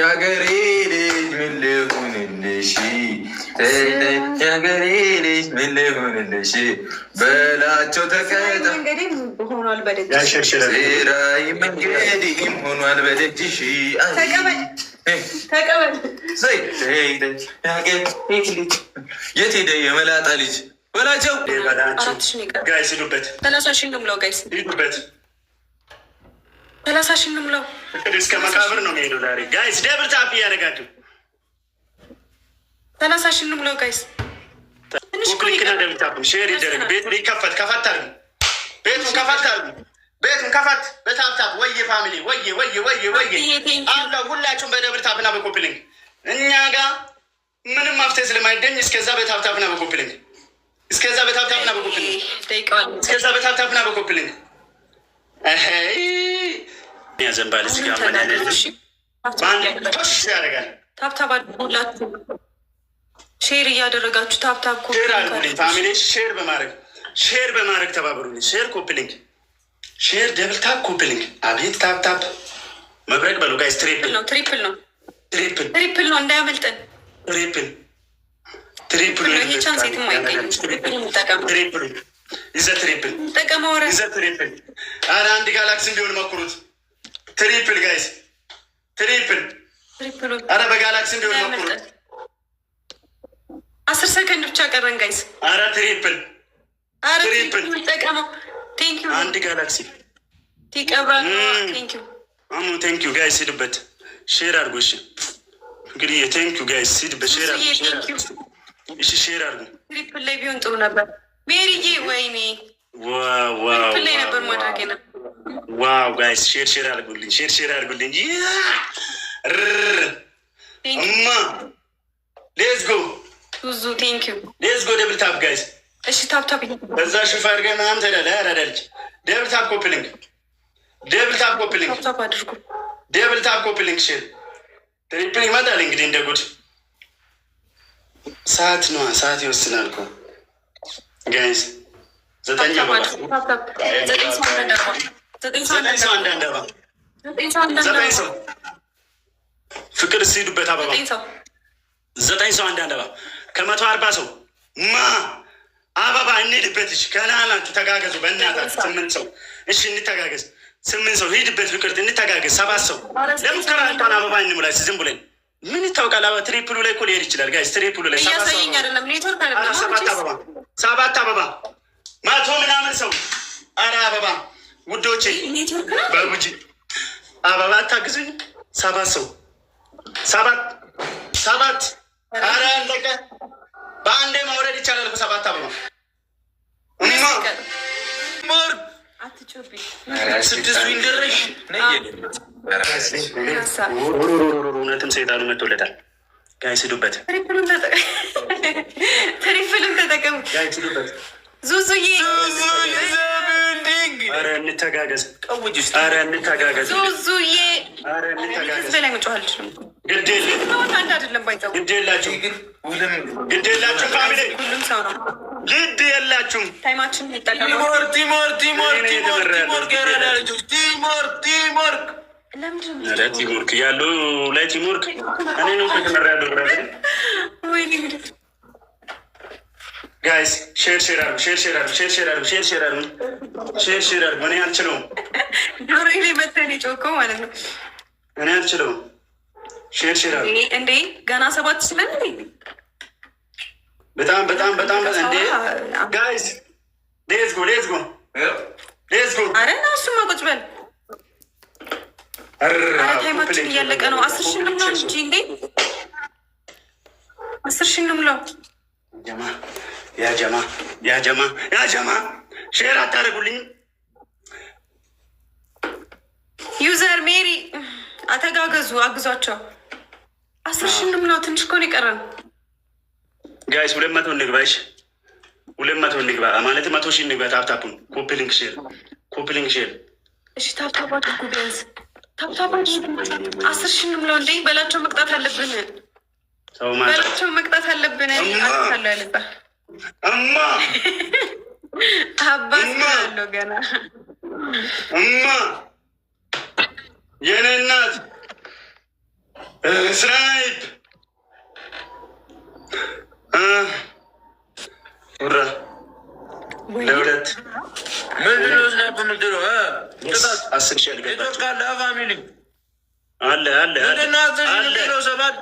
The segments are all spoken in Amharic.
ያገሬ ልጅ ምን ልሁንልሽ? ያገሬ ልጅ ምን ልሁንልሽ? በላቸው ተቀጣ ራይ መንገድም ሆኗል በደጅሽ። የት ሄደ የመላጣ ልጅ? በላቸው ጋይስ ሂዱበት። 30 ሺህ ነው የምለው ጋይስ ሂዱበት። 30 ሺህ ነው የምለው። እስከ መቃብር ነው የሚሄደው ዛሬ ጋይስ። ደብል ታፕ እያደረጋችሁ 30 ሺህ ነው የምለው ጋይስ። ክሊክና ደብል ታፕ ሼር ይደረግ። ቤቱ ሊከፈት ከፈት አድርጉ። ቤቱን ከፈት አድርጉ። ቤቱን ከፈት በታፕታፕ ወየ ፋሚሊ ወየ አላ ሁላችሁም በደብል ታፕና በኮፕሊንግ እኛ ጋር ምንም መፍትሄ ስለማይገኝ እስከዛ በታፕታፕና በኮፕሊንግ እስከዛ በታፕታፕና በኮፕሊንግ እስከዛ በታፕታፕና በኮፕሊንግ ያዘንባል እዚህ ጋር ቶሽ ያደርጋል። ታፕታፕ አድርጉላችሁ ሼር እያደረጋችሁ ታፕታፕ ሼር አድርጉልኝ ፋሚሊ ሼር በማድረግ ተባበሩኝ። ሼር ኮፕሊንግ ሼር ደብል ታፕ ኮፕሊንግ። አቤት ታፕታፕ መብረቅ በሉ ጋይስ። ትሪፕል ነው እንዳያመልጠን። ትሪፕል ይሄ ቻንስ የትም አይገኝም። ትሪፕል ይዘህ ትሪፕል ጠቀመው ረ ይዘህ ትሪፕል። ኧረ አንድ ጋላክሲ እንዲሆን መኩሩት። ትሪፕል ጋይስ ትሪፕል። ኧረ በጋላክሲ እንዲሆን መኩሩት። 10 ሰከንድ ብቻ ቀረን ጋይስ። ኧረ ትሪፕል ትሪፕል ጠቀመው። ቴንኪዩ አንድ ጋላክሲ ቲቀብራል። ቴንኪዩ አሙ ቴንኪዩ ጋይስ። ሂዱበት ሼር አድርጎ እሺ። እንግዲህ የቴንኪዩ ጋይስ ሂዱበት ሼር አድርጎ እሺ። ሼር አድርጎ ትሪፕል ላይ ቢሆን ጥሩ ነበር። ሜሪዬ ወይኔ ዋው ትሪፕል ላይ ነበር ማድረግ ነው። ዋው ጋይስ ሼር አድርጉልኝ። ሼር አድርጉልኝ። እማ ሌትስ ጎ ዙዙ ቴንኪዩ ሌትስ ጎ ደብል ታፕ ጋይስ። እሺ ታፕታፕ በዛ ሽፋ አድርገህ ምናምን ትሄዳለህ። ያራዳልች ደብል ታፕ ኮፕሊንግ ደብል ታፕ ኮፕሊንግ ታፕታፕ አድርጉ። ደብል ታፕ ኮፕሊንግ ሼር ትሪፕል ይመጣል። እንግዲህ እንደ ጉድ ሰዓት ነዋ። ሰዓት ይወስናል እኮ ጋይስ። 9 ሰው ፍቅር ሲሄዱበት አበባ 9 ሰው አንድ አበባ ከ140 ሰው አበባ እንሂድበትሽ። ገና ናችሁ ተጋገዙ በእናታችሁ። 8 ሰው እሺ እንተጋገዝ። 8 ሰው ሂድበት ፍቅርት እንተጋገዝ። 7 ሰው ለሙከራ እንኳን አበባ እንሙላች። ዝም ብለን ምን ይታወቃል? ትሪፕሉ ላይ እኮ ሊሄድ ይችላል ጋይስ። ትሪፕሉ ላይ 7 አበባ 100 ምናምን ሰው። አረ አበባ ውዶቼ በጉጂ አበባ አታግዙኝ። 7 ሰው 7 አረ አለቀ። በአንዴ ማውረድ ይቻላል። 7 አበባ ስድስቱ ይንደረሽ። እውነትም ሰይጣኑ መጥቶለታል ጋይስ። ሂዱበት ትሪፕልን ተጠቀሙ ዙዙዬ። ኧረ እንተጋገዝ። ኧረ እንተጋገዝ ዙዙዬ። ኧረ እንተጋገዝ። በላይ መጫወት አልችልም። ግድ አይደለም ባይተው ግድ የላችሁም ፋሚሊ ሁሉም ሰው ነው። ግድ የላችሁም። ታይማችን ይጠቀሙ። ቲምወርክ ያሉ ላይ ቲምወርክ እኔ ነው ተመራ ያለው ጋይስ። ሼር አድርጉ። እኔ አልችለውም። ዶሮ መተን ጮኮ ማለት ነው። እኔ አልችለውም። ሼር አድርጉ እንዴ ገና 7 ስለን በጣም እንዴ ጋይስ ሌትስ ጎ። አረ ና እሱማ ቁጭ በል። አረ ታይማችን እያለቀ ነው። 10 ሺህ ነው እንጂ እንዴ 10 ሺህ ነው የምለው። ያ ጀማ ሼር አታደርጉልኝ። ዩዘር ሜሪ አተጋገዙ፣ አግዟቸው። 10 ሺህ ነው የምለው። ትንሽ እኮ ነው የቀረን ጋይስ። 200 እንግባ። እሺ 200 እንግባ ማለት 100 ሺህ እንግባ። ታፕታፑን ኮፕሊንግ ሼር እሺ ታፕታፕ አድርጉ ቢያንስ ታፕታፕ አድርጉ። 10 ሺህ ነው የምለው። እንዴ በላቸው መቅጣት አለብን። በላቸው መቅጣት አለብን። አለ ያለባ አባስ አለው ገና የኔ እናት ስናይፕ ራ ለሁለት ምንድነው ስናይፕ የምትለው? 10 ሺህ ካለ ፋሚሊ አለ ሰባት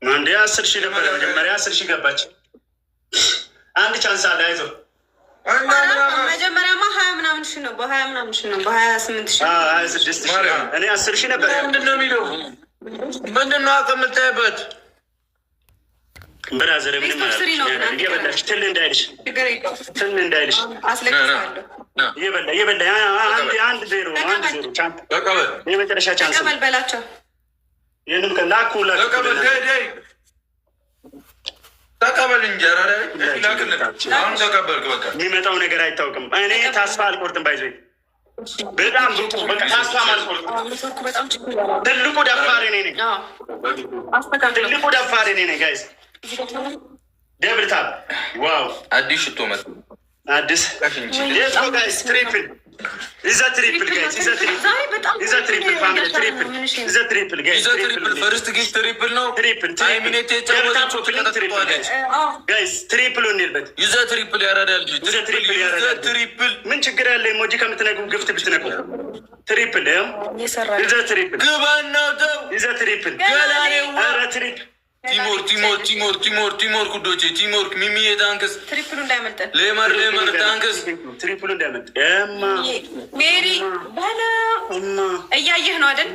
አንዴ 10 ሺህ ነበረ መጀመሪያ 10 ሺህ ገባች። አንድ ቻንስ አለ አይዞህ። መጀመሪያማ 20 ምናምን ሺህ ነው፣ በ20 ምናምን ሺህ ነው፣ በ28 ሺህ 26 ሺህ እኔ 10 ሺህ ነበር። ምንድነው የሚለው? ምንድነው አቀምጠህበት? ብራዘር ምንም እየበላሽ ትል እንዳይልሽ እየበላ አንድ ዜሮ የመጨረሻ ቻንስ በላቸው። ይህንም ላኩላችሁ ተቀበል እንጀራ አሁን ተቀበልክ። በቃ የሚመጣው ነገር አይታወቅም። እኔ ተስፋ አልቆርጥም። ባይዘ በጣም ብቁ በቃ ተስፋ አልቆርጥም። ትልቁ ደፋሪ እኔ ነኝ። ትልቁ ደፋሪ እኔ ነኝ። ጋይስ ደብል ታፕ ዋው! አዲስ ሽቶ መጣ። አዲስ የት ነው ጋይስ? ትሪፕል ኢዛ ትሪፕል ጋይስ ኢዛ ትሪፕል ፋሚሊ ትሪፕል ጋይስ ትሪፕል ፈርስት ጊፍት ትሪፕል ነው። ትሪፕል ታይሚኔት ተጫወታችሁ ተቀጣጣው ጋይስ ትሪፕል እንልበት ኢዛ ትሪፕል ያራዳል። ኢዛ ትሪፕል ያራዳል። ትሪፕል ምን ችግር አለ? ኢሞጂ ከምትነቁ ግፍት ብትነቁ ትሪፕል ኢዛ ትሪፕል ግባናው ተው ኢዛ ትሪፕል ገላኔው አራ ትሪፕል ቲሞር ኩዶቼ ቲሞር ሚሚዬ ታንክስ ትሪፕሉ እንዳይመልጠን ሌመር ታንክስ ትሪፕሉ እንዳይመልጥ ሜሪ ባላ እያየህ ነው አይደል?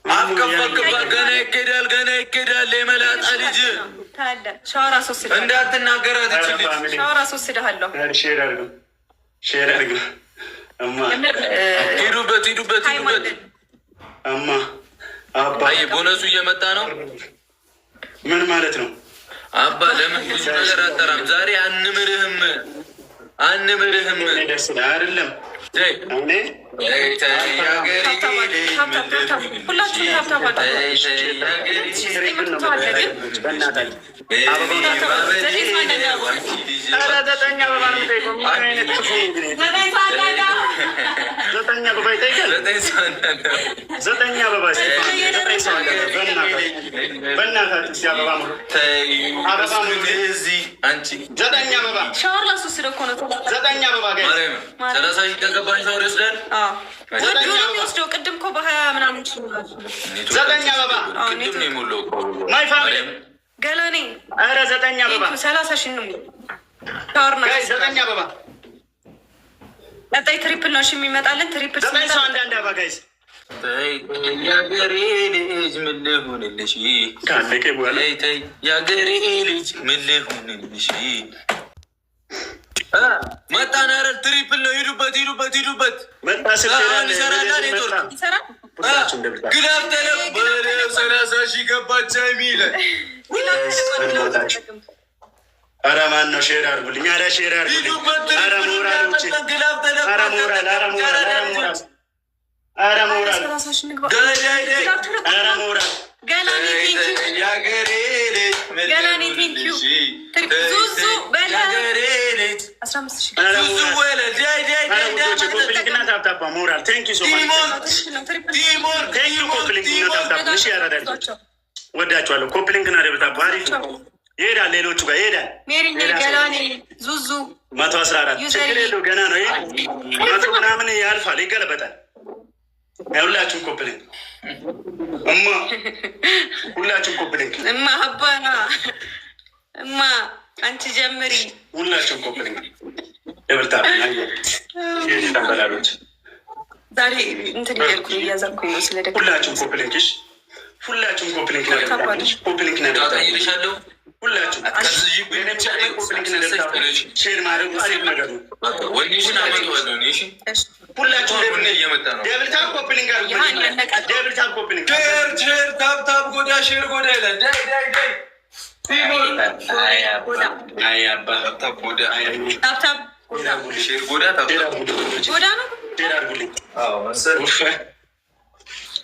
አፍከፈከባ ገና ይኬዳል ሌመላጣ ልጅ ታለ ሻወር አስወስደህ እንዳትናገራት እቺ ልጅ ሻወር አስወስደሃለሁ። ሼር አድርገው እማ ሂዱበት እማ አባዬ ቦነሱ እየመጣ ነው። ምን ማለት ነው? አባ ለምን ብዙ ነገር አጠራም? ዛሬ አንምርህም ደስ አይደለም። ወስደው ቅድም እኮ በ20 ምናምን ዘጠኝ አበባ ገላኔ ኧረ 9 አበባ 30 ሺህ ነው። ዘጠኝ አበባ ቀጣይ ትሪፕል ነው የሚመጣልን። ትሪፕል ሰው አንዳንድ አበባ ጋይስ ያገሬ ልጅ ምን ልሁንልሽ? ካለቀ በኋላ ያገሬ ልጅ ምን ልሁንልሽ? መጣን አይደል? ትሪፕል ነው። ሂዱበት መጣ ግላብ ተለቅ በለው 30 ሺህ ገባች የሚል ኧረ ማን ነው? ሼር አድርጉልኝ። ኧረ ሼር አድርጉልኝ። ኧረ ሞራሎች ኧረ ሞራል ገላኔ ቴንኪው ዙዙ በላ ወዳችኋለሁ። ኮፕሊንግና ደብታባ አሪፍ ይሄዳል። ሌሎቹ ጋር ይሄዳል። ገላኔ ዙዙ 114 ችግር የለው ገና ነው። ይሄ 100 ምናምን ያልፋል፣ ይገለበጣል። ሁላችሁም ኮፕሊንግ ሁላችሁም ኮፕሊንግ አባና አንቺ ጀምሪ። ሁላችሁም ኮፕሊንግ ደብታባ ተንበላሎች ዛሬ እንትን እያልኩኝ እያዘርኩኝ ነው ስለደግ ሁላችሁም ኮፕሊንግሽ ሁላችሁም ኮፕሊንግ ነደርታለች። ኮፕሊንግ ነደርታለሁ። ሁላችሁም ሼር ማድረጉ አሪፍ ነገር ነው። ሁላችሁም ደብልታብ ኮፕሊንግ አሉ። ደብልታብ ኮፕሊንግ ታብታብ ጎዳ ሼር ጎዳ ይላል።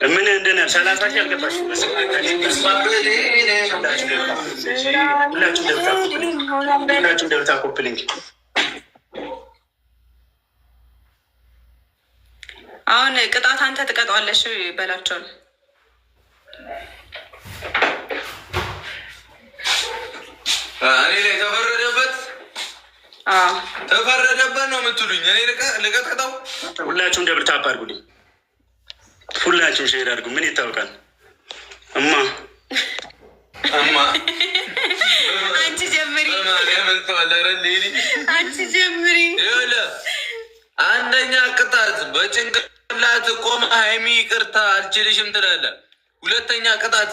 ምን እንደነ 30 ሺህ አልገባሽ። ሁላችሁም ደብታ ኮፕሊንግ አሁን ቅጣት አንተ ትቀጣዋለሽ በላቸውን እኔ ላይ ተፈረደበት ተፈረደበት ነው የምትሉኝ? እኔ ልቀጥቀጠው? ሁላችሁም ደብል ታፕ አድርጉልኝ። ሁላችሁም ሼር አድርጉ። ምን ይታወቃል? እማ አንቺ ጀምሪ፣ አንቺ ጀምሪ። አንደኛ ቅጣት በጭንቅላት ቆመ ሀይሚ ይቅርታ አልችልሽም ትላለህ። ሁለተኛ ቅጣት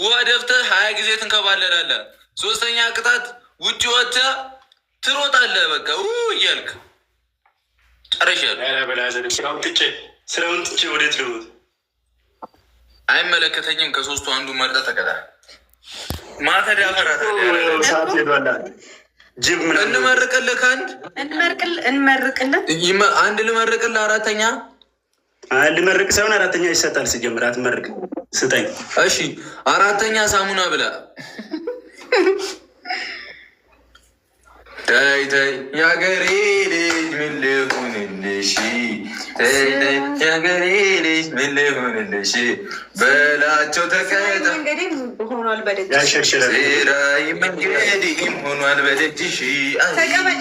ውሃ ደፍተህ 20 ጊዜ ትንከባለላለህ። ሶስተኛ ቅጣት ውጭ ወጥተህ ትሮጣለህ። በቃ እያልክ ጨርሻለሁ። ስራውን ትቼ ወዴት ልሮጥ? አይመለከተኝም። ከሶስቱ አንዱ መርጠ ተቀጣ። ማተዳ ፈራት ጅብ እንመርቅልህ። ከአንድ እንመርቅልህ አንድ ልመርቅልህ። አራተኛ ልመርቅ ሳይሆን አራተኛ ይሰጣል። ሲጀምር አትመርቅ፣ ስጠኝ። እሺ አራተኛ ሳሙና ብላ። ተይ ተይ የአገሬ ልጅ ምን ልሁንልሽ? ተይ ተይ የአገሬ ልጅ ምን ልሁንልሽ? በላቸው ተቀጣ ሆኗል በደጅ ራይ መንገድም ሆኗል በደጅሽ። ተቀበል።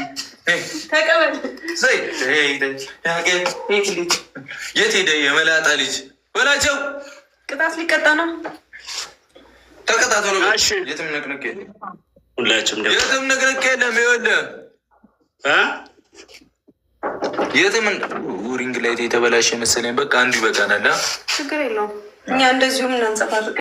የት ሄደ የመላጣ ልጅ? በላቸው ቅጣት ሊቀጣ ነው። ተቀጣተሉ። የትም ንቅንቅ የለም። ሁላችሁም የትም ንቅንቅ የለም። ይኸውልህ የትም ሪንግ ላይ የተበላሸ መሰለኝ። በቃ አንዱ ይበቃናል። ችግር የለውም። እኛ እንደዚሁም እናንጸባርቅ